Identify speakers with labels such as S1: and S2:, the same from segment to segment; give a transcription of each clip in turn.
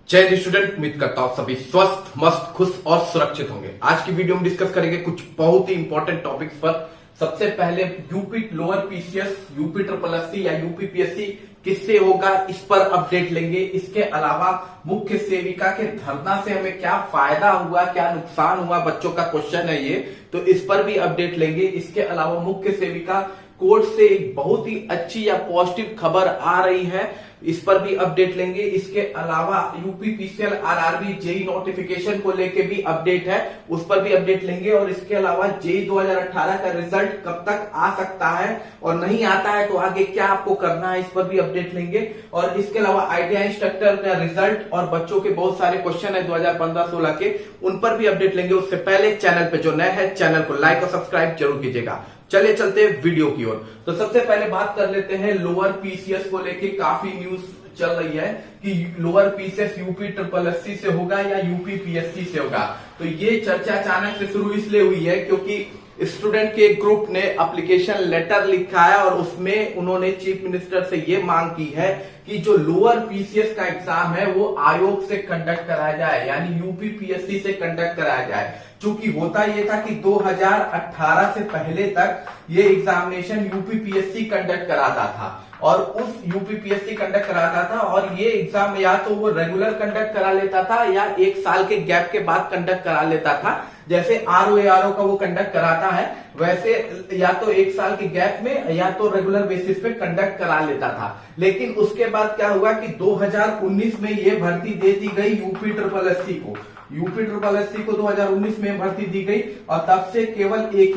S1: जय हिंद स्टूडेंट, उम्मीद करता हूं सभी स्वस्थ, मस्त, खुश और सुरक्षित होंगे। आज की वीडियो में डिस्कस करेंगे कुछ बहुत ही इंपॉर्टेंट टॉपिक्स पर। सबसे पहले UP lower PCS, UP triple SC या यूपी पीएससी किससे होगा, इस पर अपडेट लेंगे। इसके अलावा मुख्य सेविका के धरना से हमें क्या फायदा हुआ, क्या नुकसान हुआ, बच्चों का क्वेश्चन है ये, तो इस पर भी अपडेट लेंगे। इसके अलावा मुख्य सेविका कोर्ट से एक बहुत ही अच्छी या पॉजिटिव खबर आ रही है, इस पर भी अपडेट लेंगे। इसके अलावा यूपीपीसीएल आरआरबी जेई नोटिफिकेशन को लेके भी अपडेट है, उस पर भी अपडेट लेंगे। और इसके अलावा जेई 2018 का रिजल्ट कब तक आ सकता है और नहीं आता है तो आगे क्या आपको करना है, इस पर भी अपडेट लेंगे। और इसके अलावा आईटीआई इंस्ट्रक्टर का रिजल्ट और बच्चों के बहुत सारे क्वेश्चन है 2015-16 के, उन पर भी अपडेट लेंगे। उससे पहले चैनल पे जो नए है चैनल को लाइक और सब्सक्राइब जरूर कीजिएगा। चलिए चलते हैं वीडियो की ओर। तो सबसे पहले बात कर लेते हैं लोअर पीसीएस को लेके काफी न्यूज चल रही है कि lower PCS UP triple SC से होगा या यूपी पीएससी से होगा। तो ये चर्चा अचानक से शुरू इसलिए हुई है क्योंकि स्टूडेंट के ग्रुप ने एप्लीकेशन लेटर लिखा है और उसमें उन्होंने चीफ मिनिस्टर से ये मांग की है कि जो लोअर पीसीएस का एग्जाम है वो आयोग से कंडक्ट कराया जाए, यानी यूपी पीएससी से कंडक्ट कराया जाए। चूंकि होता ये था कि 2018 से पहले तक ये एग्जामिनेशन यूपी पीएससी कंडक्ट कराता था और उस यूपी पीएससी कंडक्ट कराता था और ये एग्जाम या तो वो रेगुलर कंडक्ट करा लेता था या एक साल के गैप के बाद कंडक्ट करा लेता था। जैसे आरओ का वो कंडक्ट कराता है वैसे या तो एक साल के गैप में या तो रेगुलर बेसिस पे कंडक्ट करा लेता था। लेकिन उसके बाद क्या हुआ कि 2019 में ये भर्ती दे दी गई यूपी ट्रिपल एससी को। यूपी ट्रिपल एससी को 2019 में भर्ती दी गई और तब से केवल एक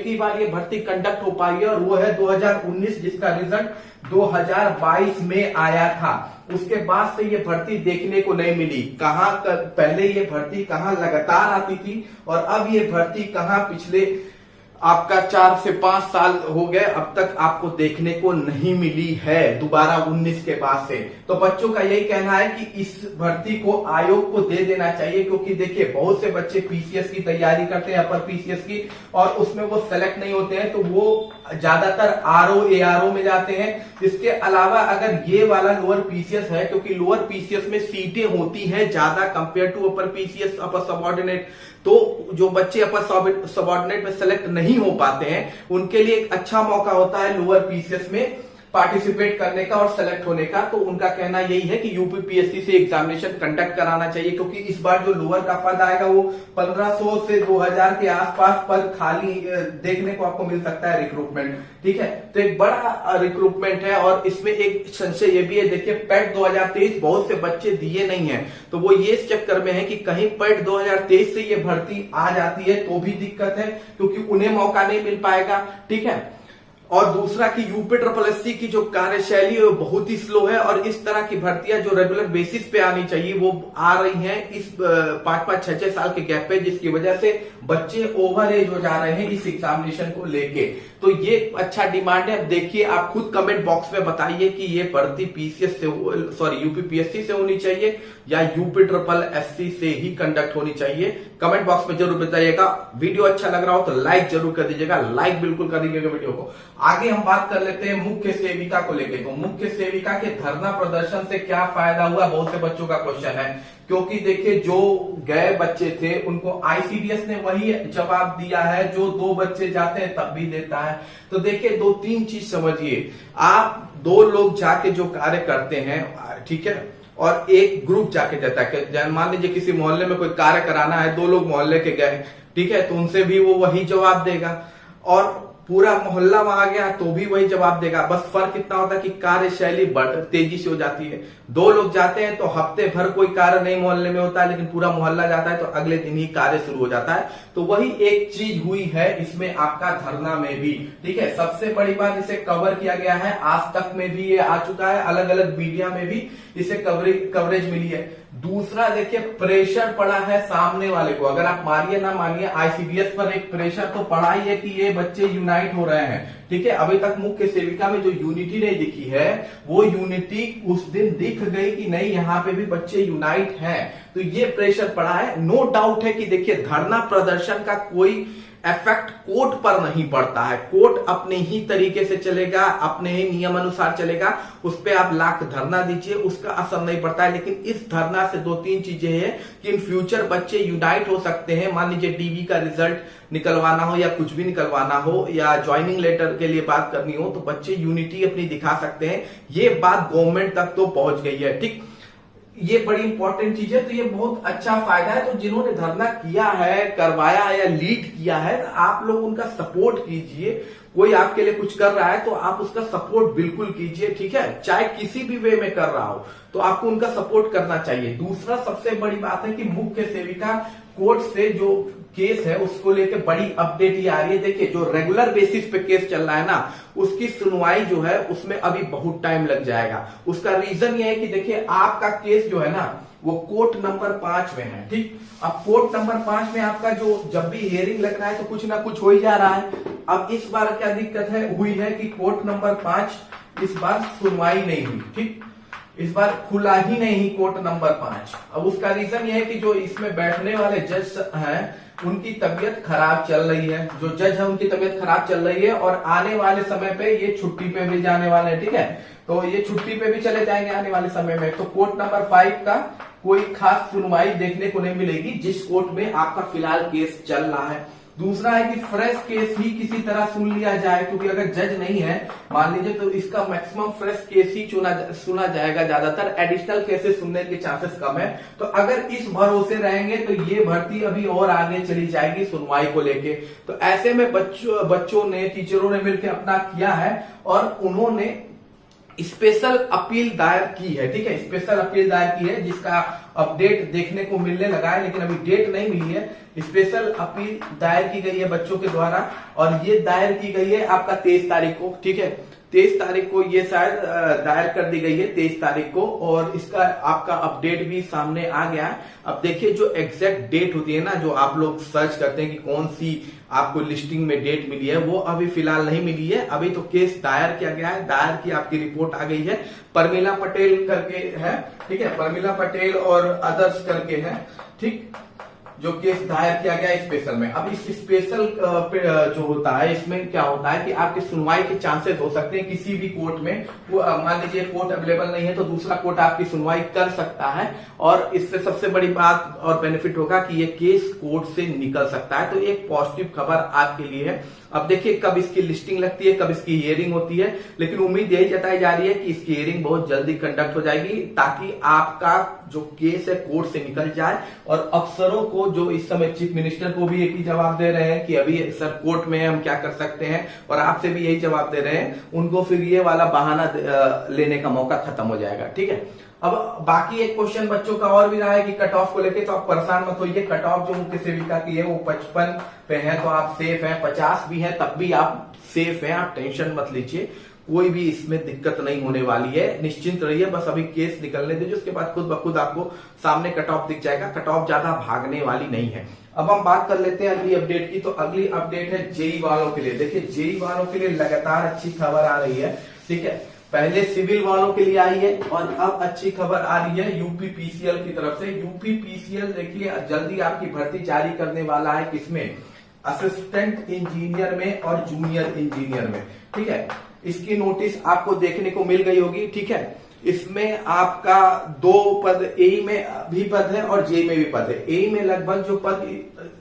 S1: ही बार ये भर्ती कंडक्ट हो पाई है और वो है 2019, जिसका रिजल्ट 2022 में आया था। उसके बाद से ये भर्ती देखने को नहीं मिली। पहले ये भर्ती कहाँ लगातार आती थी और अब ये भर्ती कहाँ पिछले आपका 4 से 5 साल हो गए, अब तक आपको देखने को नहीं मिली है दोबारा 19 के बाद से। तो बच्चों का यही कहना है कि इस भर्ती को आयोग को दे देना चाहिए, क्योंकि देखिए बहुत से बच्चे पीसीएस की तैयारी करते हैं, अपर पीसीएस की, और उसमें वो सेलेक्ट नहीं होते हैं तो वो ज्यादातर आरओ एआरओ में जाते हैं। इसके अलावा अगर ये वाला लोअर पीसीएस है, क्योंकि लोअर पीसीएस में सीटें होती हैं ज्यादा compare to upper PCS, upper subordinate, तो जो बच्चे अपर सबऑर्डिनेट में सेलेक्ट नहीं हो पाते हैं उनके लिए एक अच्छा मौका होता है लोअर पीसीएस में पार्टिसिपेट करने का और सेलेक्ट होने का। तो उनका कहना यही है कि यूपी पीएससी से एग्जामिनेशन कंडक्ट कराना चाहिए, क्योंकि इस बार जो लोअर का पद आएगा वो 1500 से 2000 के आसपास पद खाली देखने को आपको मिल सकता है रिक्रूटमेंट। ठीक है, तो एक बड़ा रिक्रूटमेंट है और इसमें एक संशय ये भी है, देखिए पैट 2023 बहुत से बच्चे दिए नहीं है, तो वो ये इस चक्कर में है कि कहीं पैट 2023 से ये भर्ती आ जाती है तो भी दिक्कत है, क्योंकि उन्हें मौका नहीं मिल पाएगा। ठीक है, और दूसरा कि यूपी ट्रिपल एससी की जो कार्यशैली है वो बहुत ही स्लो है और इस तरह की भर्तियां जो रेगुलर बेसिस पे आनी चाहिए वो आ रही हैं इस 5-5, 6-6 साल के गैप पे, जिसकी वजह से बच्चे ओवर एज हो जा रहे हैं इस एग्जामिनेशन को लेके। तो ये अच्छा डिमांड है। अब देखिए, आप खुद कमेंट बॉक्स में बताइए कि ये भर्ती पीसीएस से यूपी पीएससी से होनी चाहिए या यूपी ट्रिपल एससी से ही कंडक्ट होनी चाहिए। कमेंट बॉक्स में जरूर बताइएगा। वीडियो अच्छा लग रहा हो तो लाइक जरूर कर दीजिएगा, लाइक बिल्कुल कर दीजिएगा वीडियो को। आगे हम बात कर लेते हैं मुख्य सेविका को लेकर। तो मुख्य सेविका के धरना प्रदर्शन से क्या फायदा हुआ, बहुत से बच्चों का क्वेश्चन है। क्योंकि देखिए जो गए बच्चे थे उनको आईसीडीएस ने वही जवाब दिया है जो 2 बच्चे जाते हैं तब भी देता है। तो देखिए 2-3 चीज समझिए, आप 2 लोग जाके जो कार्य करते हैं, ठीक है, और एक ग्रुप जाके देता है। मान लीजिए किसी मोहल्ले में कोई कार्य कराना है, 2 लोग मोहल्ले के गए, ठीक है, तो उनसे भी वो वही जवाब देगा और पूरा मोहल्ला वहां गया तो भी वही जवाब देगा। बस फर्क इतना होता है कि कार्यशैली तेजी से हो जाती है। 2 लोग जाते हैं तो हफ्ते भर कोई कार्य नहीं मोहल्ले में होता है, लेकिन पूरा मोहल्ला जाता है तो अगले दिन ही कार्य शुरू हो जाता है। तो वही एक चीज हुई है इसमें आपका धरना में भी। ठीक है, सबसे बड़ी बात, इसे कवर किया गया है, आज तक में भी ये आ चुका है, अलग अलग मीडिया में भी इसे कवरेज मिली है। दूसरा देखिए, प्रेशर पड़ा है सामने वाले को। अगर आप मानिए ना मानिए, आईसीडीएस पर एक प्रेशर तो पड़ा ही है कि ये बच्चे यूनाइट हो रहे हैं। ठीक है, अभी तक मुख्य सेविका में जो यूनिटी नहीं दिखी है वो यूनिटी उस दिन दिख गई कि नहीं, यहाँ पे भी बच्चे यूनाइट हैं। तो ये प्रेशर पड़ा है। नो डाउट है कि देखिए धरना प्रदर्शन का कोई इफेक्ट कोर्ट पर नहीं पड़ता है। कोर्ट अपने ही तरीके से चलेगा, अपने ही नियम अनुसार चलेगा, उस पर आप लाख धरना दीजिए, उसका असर नहीं पड़ता है। लेकिन इस धरना से 2-3 चीजें हैं कि इन फ्यूचर बच्चे यूनाइट हो सकते हैं। मान लीजिए डीवी का रिजल्ट निकलवाना हो या कुछ भी निकलवाना हो या ज्वाइनिंग लेटर के लिए बात करनी हो, तो बच्चे यूनिटी अपनी दिखा सकते हैं। ये बात गवर्नमेंट तक तो पहुंच गई है, ठीक। ये बड़ी इंपॉर्टेंट चीज है, तो ये बहुत अच्छा फायदा है। तो जिन्होंने धरना किया है, करवाया है या लीड किया है, आप लोग उनका सपोर्ट कीजिए। कोई आपके लिए कुछ कर रहा है तो आप उसका सपोर्ट बिल्कुल कीजिए, ठीक है, चाहे किसी भी वे में कर रहा हो, तो आपको उनका सपोर्ट करना चाहिए। दूसरा सबसे बड़ी बात है कि मुख्य सेविका कोर्ट से जो केस है उसको लेकर बड़ी अपडेट ये आ रही है। देखिए, जो रेगुलर बेसिस पे केस चल रहा है ना, उसकी सुनवाई जो है उसमें अभी बहुत टाइम लग जाएगा। उसका रीजन ये है कि देखिए, आपका केस जो है ना वो कोर्ट नंबर 5 में है, ठीक। अब कोर्ट नंबर 5 में आपका जो जब भी हियरिंग लग रहा है तो कुछ ना कुछ हो ही जा रहा है। अब इस बार क्या दिक्कत हुई है कि कोर्ट नंबर 5 इस बार सुनवाई नहीं हुई, ठीक। इस बार खुला ही नहीं कोर्ट नंबर 5। अब उसका रीजन ये है कि जो इसमें बैठने वाले जज हैं उनकी तबीयत खराब चल रही है। जो जज है उनकी तबीयत खराब चल रही है और आने वाले समय पे ये छुट्टी पे भी जाने वाले हैं, ठीक है। तो ये छुट्टी पे भी चले जाएंगे आने वाले समय में। तो कोर्ट नंबर 5 का कोई खास सुनवाई देखने को नहीं मिलेगी जिस कोर्ट में आपका फिलहाल केस चल रहा है। दूसरा है कि फ्रेश केस ही किसी तरह सुन लिया जाए, क्योंकि अगर जज नहीं है मान लीजिए तो इसका मैक्सिमम फ्रेश केस ही सुना जाएगा। ज्यादातर एडिशनल केसेस सुनने के चांसेस कम है। तो अगर इस भरोसे रहेंगे तो ये भर्ती अभी और आगे चली जाएगी सुनवाई को लेके। तो ऐसे में बच्चों ने, टीचरों ने मिलकर अपना किया है और उन्होंने स्पेशल अपील दायर की है, ठीक है। स्पेशल अपील दायर की है जिसका अपडेट देखने को मिलने लगा है, लेकिन अभी डेट नहीं मिली है। स्पेशल अपील दायर की गई है बच्चों के द्वारा और ये दायर की गई है आपका 23 तारीख को, ठीक है। 23 तारीख को ये शायद दायर कर दी गई है 23 तारीख को, और इसका आपका अपडेट भी सामने आ गया है। अब देखिए, जो एग्जैक्ट डेट होती है ना, जो आप लोग सर्च करते हैं कि कौन सी आपको लिस्टिंग में डेट मिली है, वो अभी फिलहाल नहीं मिली है। अभी तो केस दायर किया गया है, दायर की आपकी रिपोर्ट आ गई है। परमिला पटेल करके है, ठीक है, परमिला पटेल और अदर्स करके है, ठीक, जो केस दायर किया गया स्पेशल में। अब इस स्पेशल जो होता है इसमें क्या होता है कि आपकी सुनवाई के चांसेस हो सकते हैं किसी भी कोर्ट में। मान लीजिए कोर्ट अवेलेबल नहीं है तो दूसरा कोर्ट आपकी सुनवाई कर सकता है, और इससे सबसे बड़ी बात और बेनिफिट होगा कि ये केस कोर्ट से निकल सकता है। तो एक पॉजिटिव खबर आपके लिए है। अब देखिए, कब इसकी लिस्टिंग लगती है, कब इसकी हियरिंग होती है, लेकिन उम्मीद यही जताई जा रही है कि इसकी हियरिंग बहुत जल्दी कंडक्ट हो जाएगी ताकि आपका जो केस है कोर्ट से निकल जाए। और अफसरों को, जो इस समय चीफ मिनिस्टर को भी एक ही जवाब दे रहे हैं कि अभी सर कोर्ट में हम क्या कर सकते हैं, और आपसे भी यही जवाब दे रहे हैं, उनको फिर ये वाला बहाना लेने का मौका खत्म हो जाएगा, ठीक है। अब बाकी एक क्वेश्चन बच्चों का और भी रहा है कि कट ऑफ को लेके, तो आप परेशान मत होइए। कट ऑफ जो मुख्य सेविका की है वो 55 पे है, तो आप सेफ हैं। 50 भी है तब भी आप सेफ हैं, आप टेंशन मत लीजिए, कोई भी इसमें दिक्कत नहीं होने वाली है, निश्चिंत रहिए। बस अभी केस निकलने दीजिए, उसके बाद खुद ब खुद आपको सामने कट ऑफ दिख जाएगा। कट ऑफ ज्यादा भागने वाली नहीं है। अब हम बात कर लेते हैं अगली अपडेट की। तो अगली अपडेट है जेई वालों के लिए। देखिए, जेई वालों के लिए लगातार अच्छी खबर आ रही है, ठीक है। पहले सिविल वालों के लिए आई है और अब अच्छी खबर आ रही है यूपी पीसीएल की तरफ से। यूपी पीसीएल देखिए जल्दी आपकी भर्ती जारी करने वाला है, किसमें, असिस्टेंट इंजीनियर में और जूनियर इंजीनियर में, ठीक है। इसकी नोटिस आपको देखने को मिल गई होगी, ठीक है। इसमें आपका 2 पद ए में भी पद है और जे में भी पद है। ए में लगभग जो पद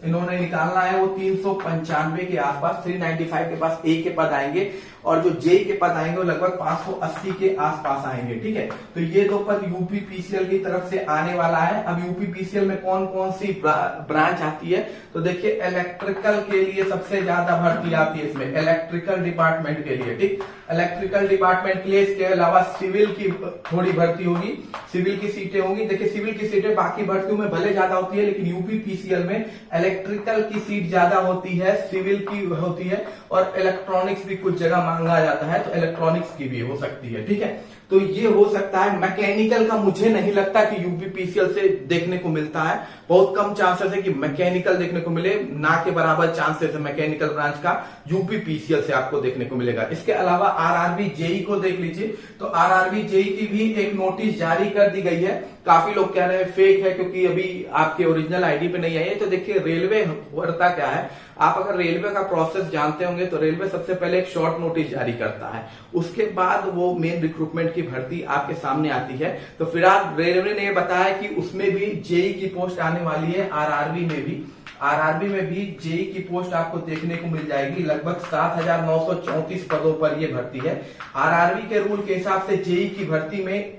S1: इन्होंने निकालना है वो 395 के आसपास, 395 के पास ए के पद आएंगे, और जो जे के पद आएंगे वो लगभग 580 के आसपास आएंगे, ठीक है। तो ये 2 पद यूपी पीसीएल की तरफ से आने वाला है। अब यूपी पीसीएल में कौन कौन सी ब्रांच आती है, तो देखिए इलेक्ट्रिकल के लिए सबसे ज्यादा भर्ती आती है इसमें, इलेक्ट्रिकल डिपार्टमेंट के लिए, ठीक। इलेक्ट्रिकल डिपार्टमेंट के लिए इसके अलावा सिविल की थोड़ी भर्ती होगी, सिविल की सीटें होंगी। देखिए, सिविल की सीटें बाकी भर्तियों में भले ज्यादा होती है, लेकिन यूपी पीसीएल में इलेक्ट्रिकल की सीट ज्यादा होती है, सिविल की होती है, और इलेक्ट्रॉनिक्स भी कुछ जगह मांगा जाता है, तो इलेक्ट्रॉनिक्स की भी हो सकती है, ठीक है। तो ये हो सकता है। मैकेनिकल का मुझे नहीं लगता कि यूपीपीसीएल से देखने को मिलता है, बहुत कम चांसेस है कि मैकेनिकल देखने को मिले, ना के बराबर चांसेस है मैकेनिकल ब्रांच का यूपीपीसीएल से आपको देखने को मिलेगा। इसके अलावा आरआरबी जेई को देख लीजिए, तो आरआरबी जेई की भी एक नोटिस जारी कर दी गई है। काफी लोग कह रहे हैं फेक है क्योंकि अभी आपके ओरिजिनल आईडी पे नहीं आई है। तो देखिए रेलवे होता क्या है, आप अगर रेलवे का प्रोसेस जानते होंगे तो रेलवे सबसे पहले एक शॉर्ट नोटिस जारी करता है, उसके बाद वो मेन रिक्रूटमेंट की भर्ती आपके सामने आती है। तो फिलहाल रेलवे ने बताया कि उसमें भी जेई की पोस्ट आने वाली है, आरआरबी में भी जेई की पोस्ट आपको देखने को मिल जाएगी। लगभग 7,934 पदों पर यह भर्ती है। आरआरबी के रूल के हिसाब से जेई की भर्ती में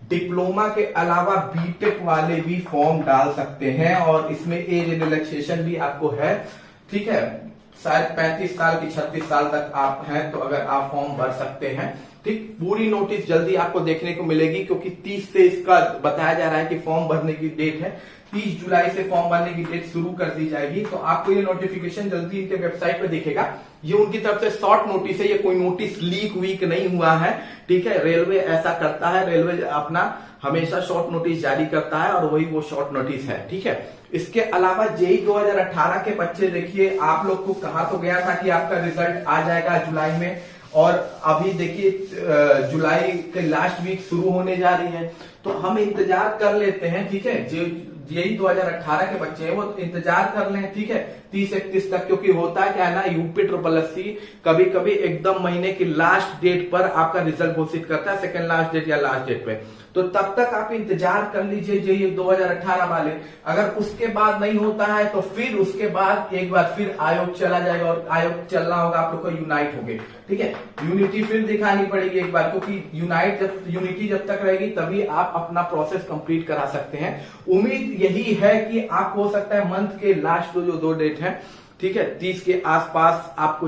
S1: डिप्लोमा के अलावा बीटेक वाले भी फॉर्म डाल सकते हैं और इसमें एज रिलैक्सेशन भी आपको है, ठीक है। शायद 35 साल की 36 साल तक आप हैं तो अगर आप फॉर्म भर सकते हैं, ठीक। पूरी नोटिस जल्दी आपको देखने को मिलेगी क्योंकि 30 से इसका बताया जा रहा है कि फॉर्म भरने की डेट है। 30 जुलाई से फॉर्म भरने की डेट शुरू कर दी जाएगी। तो आपको ये नोटिफिकेशन जल्दी इनके वेबसाइट पे दिखेगा। ये उनकी तरफ से शॉर्ट नोटिस है, ये कोई नोटिस लीक वीक नहीं हुआ है, ठीक है। रेलवे ऐसा करता है, रेलवे अपना हमेशा शॉर्ट नोटिस जारी करता है और वही वो शॉर्ट नोटिस है, ठीक है। इसके अलावा जेई 2018 के बच्चे देखिए, आप लोग को कहा तो गया था कि आपका रिजल्ट आ जाएगा जुलाई में, और अभी देखिए जुलाई के लास्ट वीक शुरू होने जा रही है। तो हम इंतजार कर लेते हैं, ठीक है। जो जेई 2018 के बच्चे हैं वो इंतजार कर लें, ठीक है, 30-31 तक। क्योंकि होता है क्या है ना, यूपी SSC कभी कभी एकदम महीने की लास्ट डेट पर आपका रिजल्ट घोषित करता है, सेकंड लास्ट डेट या लास्ट डेट पे। तो तब तक आप इंतजार कर लीजिए जेई 2018 वाले। अगर उसके बाद नहीं होता है तो फिर उसके बाद एक बार फिर आयोग चला जाएगा और आयोग चलना होगा आप लोग को यूनाइट हो गए, ठीक है। यूनिटी फिर दिखानी पड़ेगी एक बार, क्योंकि यूनिटी जब तक रहेगी तभी आप अपना प्रोसेस कंप्लीट करा सकते हैं। उम्मीद यही है कि आपको हो सकता है मंथ के लास्ट जो 2 डेट है, ठीक है, 30 के आसपास आपको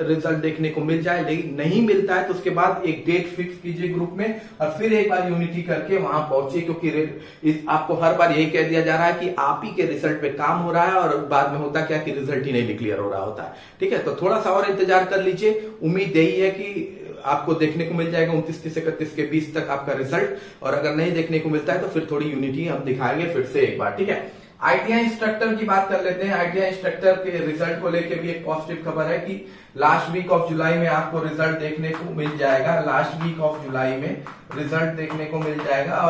S1: रिजल्ट देखने को मिल जाए। लेकिन नहीं मिलता है तो उसके बाद एक डेट फिक्स कीजिए ग्रुप में और फिर एक बार यूनिटी करके वहां पहुंचे, क्योंकि आपको हर बार यही कह दिया जा रहा है कि आप ही के रिजल्ट पे काम हो रहा है और बाद में होता क्या कि रिजल्ट ही नहीं डिक्लेयर हो रहा होता है, ठीक है। तो थोड़ा सा और इंतजार कर लीजिए। उम्मीद यही है कि आपको देखने को मिल जाएगा 29-31 के 20 तक आपका रिजल्ट, और अगर नहीं देखने को मिलता है तो फिर थोड़ी यूनिटी हम दिखाएंगे फिर से एक बार, ठीक है। आईटीआई इंस्ट्रक्टर की बात कर लेते हैं। आईटीआई इंस्ट्रक्टर के रिजल्ट को लेकर भी एक पॉजिटिव खबर है कि लास्ट वीक ऑफ जुलाई में आपको रिजल्ट देखने को मिल जाएगा। लास्ट वीक ऑफ जुलाई में रिजल्ट देखने को मिल जाएगा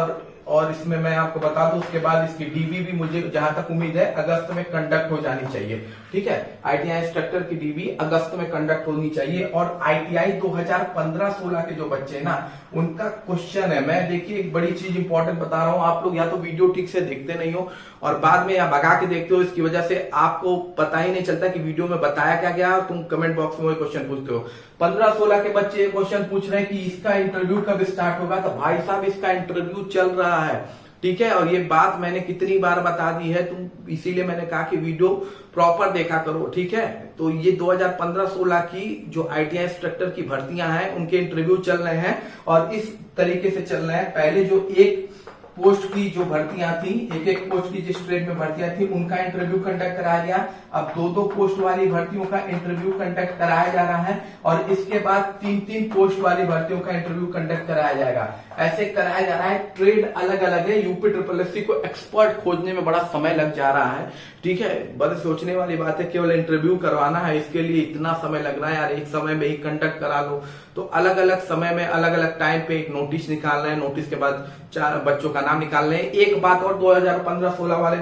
S1: और इसमें मैं आपको बता दूं उसके बाद इसकी डीबी भी मुझे जहां तक उम्मीद है अगस्त में कंडक्ट हो जानी चाहिए, ठीक है। आईटीआई इंस्ट्रक्टर की डीबी अगस्त में कंडक्ट होनी चाहिए। और आईटीआई 2015-16 के जो बच्चे ना उनका क्वेश्चन है, मैं देखिए एक बड़ी चीज इंपॉर्टेंट बता रहा हूं, आप लोग या तो वीडियो ठीक से देखते नहीं हो और बाद में या भगा के देखते हो, इसकी वजह से आपको पता ही नहीं चलता कि वीडियो में बताया क्या गया और तुम कमेंट बॉक्स में वही क्वेश्चन पूछते हो। 15-16 के बच्चे क्वेश्चन पूछ रहे हैं कि इसका इंटरव्यू कब स्टार्ट होगा, तो भाई साहब इसका इंटरव्यू चल रहा है, ठीक है। और ये बात मैंने कितनी बार बता दी है, तुम इसीलिए मैंने कहा कि वीडियो प्रॉपर देखा करो, ठीक है। तो ये 2015-16 की जो आईटीआई इंस्ट्रक्टर की भर्तियां हैं उनके इंटरव्यू चल रहे हैं और इस तरीके से चल रहे हैं। पहले जो एक पोस्ट की जो भर्तियां थी, एक पोस्ट की जिस ट्रेड में भर्तियां थी उनका इंटरव्यू कंडक्ट कराया गया। अब 2 पोस्ट वाली भर्तियों का इंटरव्यू कंडक्ट कराया जा रहा है और इसके बाद 3 पोस्ट वाली भर्तियों का इंटरव्यू कंडक्ट कराया जाएगा। ऐसे कराया जा रहा है, ट्रेड अलग अलग है। यूपी SSC को एक्सपर्ट खोजने में बड़ा समय लग जा रहा है, ठीक है। बस सोचने वाली बात है, केवल इंटरव्यू करवाना है, इसके लिए इतना समय लग रहा है यार, एक समय में ही कंडक्ट करा लो। तो अलग अलग समय में अलग अलग टाइम पे एक नोटिस निकाल रहे हैं, नोटिस के बाद 4 बच्चों का नाम निकाल रहे हैं। एक बात और 2015-16 वाले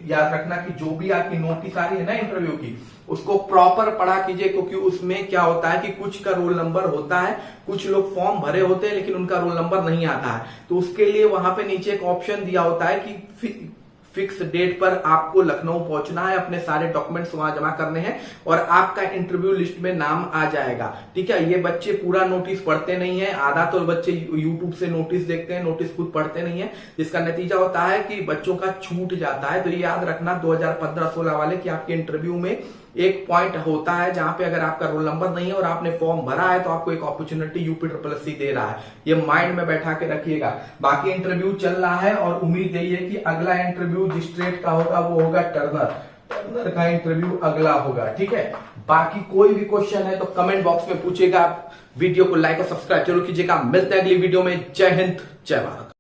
S1: याद रखना कि जो भी आपकी नोटिस आ रही है ना इंटरव्यू की, उसको प्रॉपर पढ़ा कीजिए, क्योंकि उसमें क्या होता है कि कुछ का रोल नंबर होता है, कुछ लोग फॉर्म भरे होते हैं लेकिन उनका रोल नंबर नहीं आता है। तो उसके लिए वहां पे नीचे एक ऑप्शन दिया होता है कि फिक्स डेट पर आपको लखनऊ पहुंचना है, अपने सारे डॉक्यूमेंट्स वहां जमा करने हैं और आपका इंटरव्यू लिस्ट में नाम आ जाएगा, ठीक है। ये बच्चे पूरा नोटिस पढ़ते नहीं है, आधा तो बच्चे यूट्यूब से नोटिस देखते हैं, नोटिस खुद पढ़ते नहीं है, जिसका नतीजा होता है कि बच्चों का छूट जाता है। तो ये याद रखना 2015-16 वाले कि आपके इंटरव्यू में एक पॉइंट होता है जहां पे अगर आपका रोल नंबर नहीं है और आपने फॉर्म भरा है तो आपको एक अपॉर्चुनिटी यूपी SSC दे रहा है, ये माइंड में बैठा के रखिएगा। बाकी इंटरव्यू चल रहा है और उम्मीद यही है कि अगला इंटरव्यू जिस ट्रेड का होगा वो होगा टर्नर, टर्नर का इंटरव्यू अगला होगा। ठीक है, बाकी कोई भी क्वेश्चन है तो कमेंट बॉक्स में पूछेगा। वीडियो को लाइक और सब्सक्राइब जरूर कीजिएगा। मिलते हैं अगली वीडियो में। जय हिंद, जय भारत।